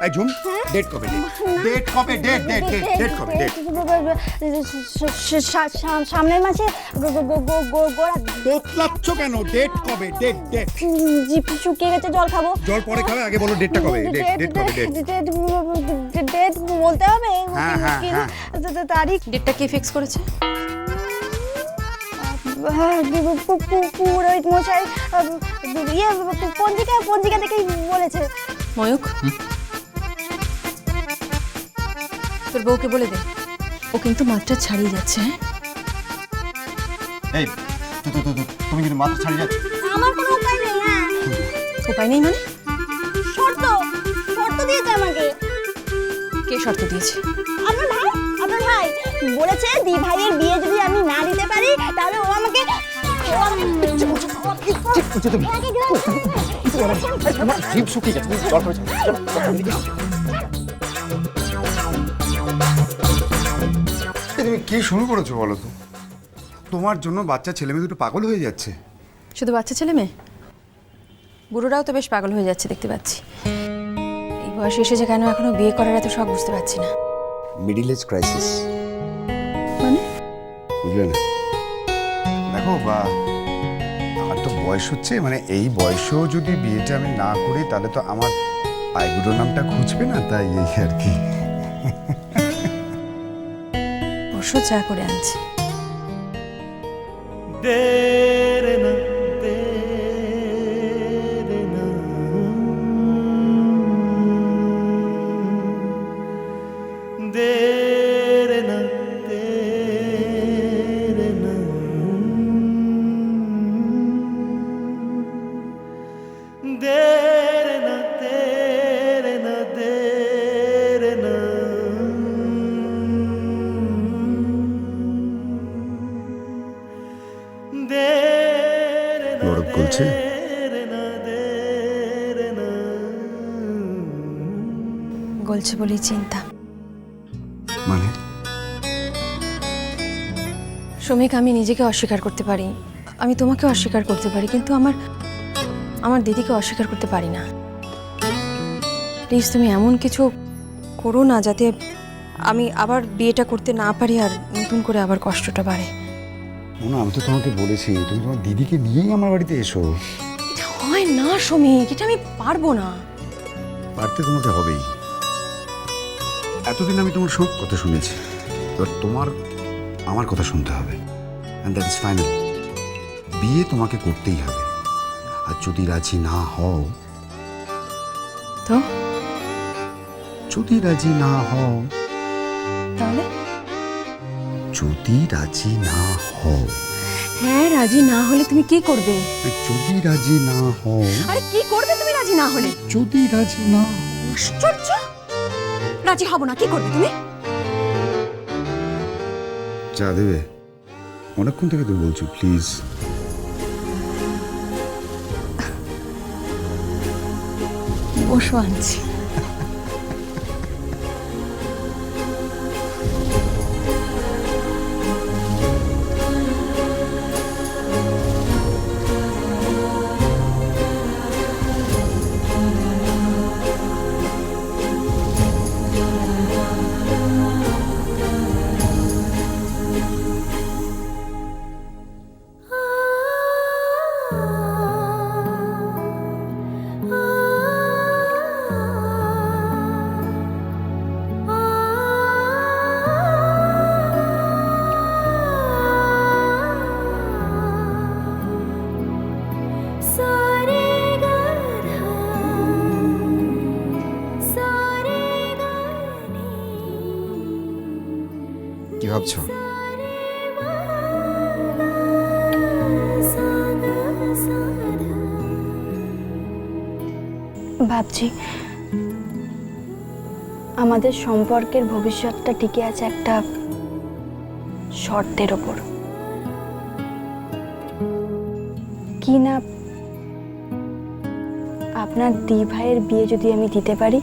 এই ঝুম, ডেট কবে? ডেট কবে? ডেট কবে? ডেট সামনের মাসে গোড়া ডেট লাচ্ছ কেন? ডেট কবে? ডেট জিপ শুকিয়ে গেছে, জল খাবো। জল পরে খাবে, আগে বলো ডেটটা কবে? ডেট কবে? ডেট বলতে হবে। হ্যাঁ। তারিখ ডেটটা কে ফিক্স করেছে? পুরোহিত মশাই ইয়ে পঞ্জিকা দেখেই বলেছে। ময়ূক, তোর বউকে বলে দে, ও কিন্তু মাত্রা ছাড়িয়ে যাচ্ছে। এই তুমি কিন্তু মাথা ছাড়িয়ে যাচ্ছ। আমার কোনো উপায় নেই। হ্যাঁ, উপায় নেই মানে? শর্ত দিয়েছে আমাকে। কে শর্ত দিয়েছে? আপনার ভাই বলেছে দি ভাইয়ের বিয়ে যদি আমি না দিতে পারি তাহলে ও আমাকে তুমি কি শুরু করেছো বলো তো? তোমার জন্য বাচ্চা ছেলে মেয়ে দুটো পাগল হয়ে যাচ্ছে। শুধু বাচ্চা ছেলে মেয়ে, বুড়োরাও তো বেশ পাগল হয়ে যাচ্ছে দেখতে পাচ্ছি। এই বয়সে এসে যে কেন এখনো বিয়ে করার এত শখ বুঝতে পারছি না। মিডিল এজ ক্রাইসিস মানে? বুঝলে না? দেখো বা আমার তো বয়স হচ্ছে, মানে এই বয়সেও যদি বিয়েটা আমি না করি তাহলে তো আমার আইবুড়ো নামটা খুঁজবে না, তাই এই আর কি। ওষুধ চা করে আনছি। বরফ গলছে? গলছে বলেই চিন্তা। মানে শ্রমিক, আমি নিজেকে অস্বীকার করতে পারি, আমি তোমাকে অস্বীকার করতে পারি, কিন্তু আমার দিদিকে অস্বীকার করতে পারি না। প্লিজ তুমি এমন কিছু করো না যাতে আমি আবার বিয়েটা করতে না পারি আর নতুন করে আবার কষ্টটা বাড়ে। মনে আমি তো তোমাকে বলেছি তুমি তোমার দিদিকে নিয়েই আমার বাড়িতে এসো। এটা হয় না শ্রমিক, এটা আমি পারবো না। পারতে তোমাকে হবেই। এতদিন আমি তোমার সব কথা শুনেছি, এবার তোমার আমার কথা শুনতে হবে। And that is final. বিয়ে তোমাকে করতেই হবে। আর যদি রাজি না হও, তো যদি রাজি না হও, তাহলে? যদি রাজি না হও, হ্যাঁ, রাজি না হলে তুমি কি করবে? যদি রাজি না হও, আরে কি করবে তুমি রাজি না হলে? যদি রাজি না হও। আশ্চর্য! রাজি হব না, কি করবে তুমি? চা দেবে? অনেকক্ষণ থেকে তো বলছো, প্লিজ। বসো, আনছি। কি ভাবছো? ভাবছি আমাদের সম্পর্কের ভবিষ্যৎটা টিকে আছে একটা শর্তের ওপর। কি না, আপনার দি ভাইয়ের বিয়ে যদি আমি দিতে পারি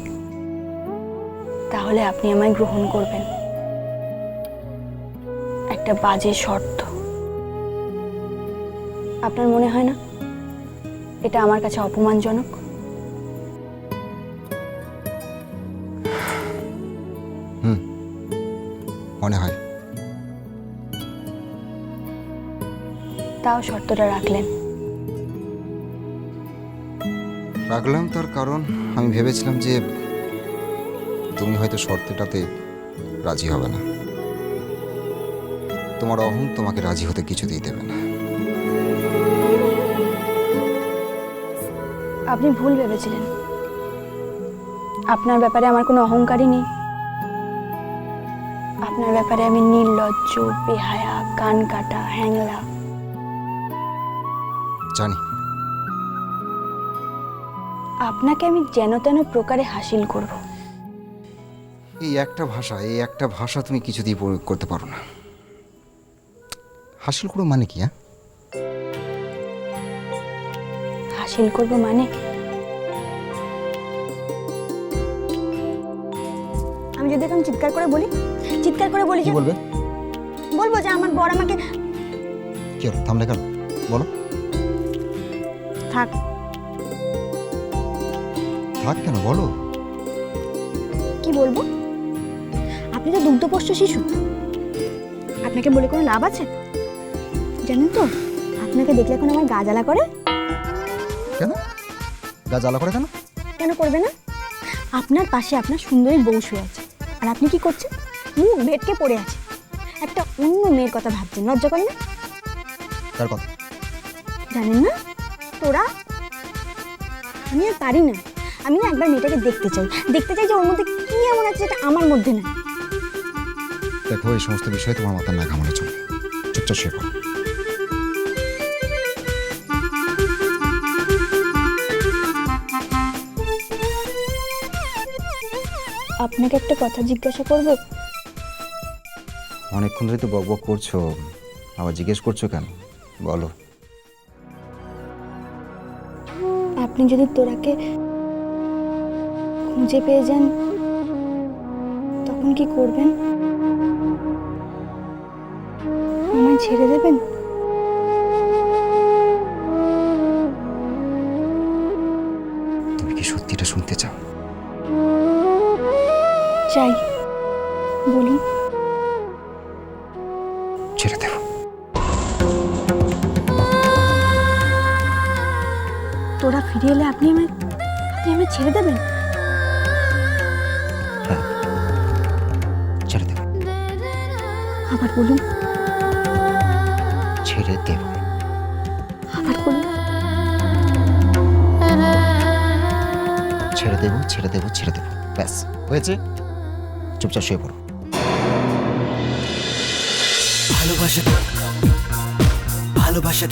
তাহলে আপনি আমায় গ্রহণ করবেন। একটা বাজে শর্ত। আপনার মনে হয় না এটা আমার কাছে অপমানজনক? মনে হয়। তাও শর্তটা রাখলেন। রাখলাম তার কারণ আমি ভেবেছিলাম যে তুমি হয়তো শর্তটাতে রাজি হবে না। তোমার অহং তোমাকে রাজি হতে কিছুতেই দেবে না। আপনি ভুল ভেবেছিলেন। আপনার ব্যাপারে আমার কোনো অহংকারই নেই। আপনার ব্যাপারে আমি নির্লজ্জ, বেহায়া, কান কাটা, হ্যাংলা। জানি। আপনাকে আমি যেন তেন প্রকারে হাসিল করব। এই একটা ভাষা তুমি কিছুতেই প্রয়োগ করতে পারো না। হাসিল করো মানে কি? হাসিল করব মানে আমি যদি এখন চিৎকার করে বলি কি বলবে? বলবো যে আমার বর আমাকে কি হলো, থামলে কেন? বলো। থাক। থাক কেন? বলো। কি বলবো? আপনি তো দুগ্ধপোষ্য শিশু, আপনাকে বলে কোনো লাভ আছে? জানেন তো, আপনাকে দেখলে এখন আমার গা জ্বালা করে। কেন গা জ্বালা করে? কেন কেন করবে না? আপনার পাশে আপনার সুন্দরী বউ শুয়ে আছে, আর আপনি কি করছেন? মুখ ভেটকে পড়ে আছে, একটা অন্য মেয়ের কথা ভাবছেন। লজ্জা করে না? তার কথা জানেন না তোরা, আমি আর পারি না। আমি না একবার মেয়েটাকে দেখতে চাই যে ওর মধ্যে কি এমন আছে যেটা আমার মধ্যে না। দেখো, এই সমস্ত বিষয়ে তোমার মাথা না ঘামানো চলবে। চুপচাপ শুয়ে পড়ো। আপনাকে একটা কথা জিজ্ঞাসা করব? অনেকক্ষণ ধরে তো বকবক করছো, আবার জিজ্ঞেস করছো কেন? বলো। আপনি যদি তোরাকে খুঁজে পেয়ে যান তখন কি করবেন? আমায় ছেড়ে দেবেন? তুমি কি সত্যিটা শুনতে চাও? চাই, বলুন। ছেড়ে দেব। তোরা ফিরে এলে আপনি আমায় ছেড়ে দেবেন? হ্যাঁ, ছেড়ে দেব। আবার বলুন। ছেড়ে দেব। আবার বলুন। ছেড়ে দেব, ছেড়ে দেব, ছেড়ে দেব। ব্যাস, হয়েছে। চুপচাপ শুয়ে পড়ো। ভালোবাসা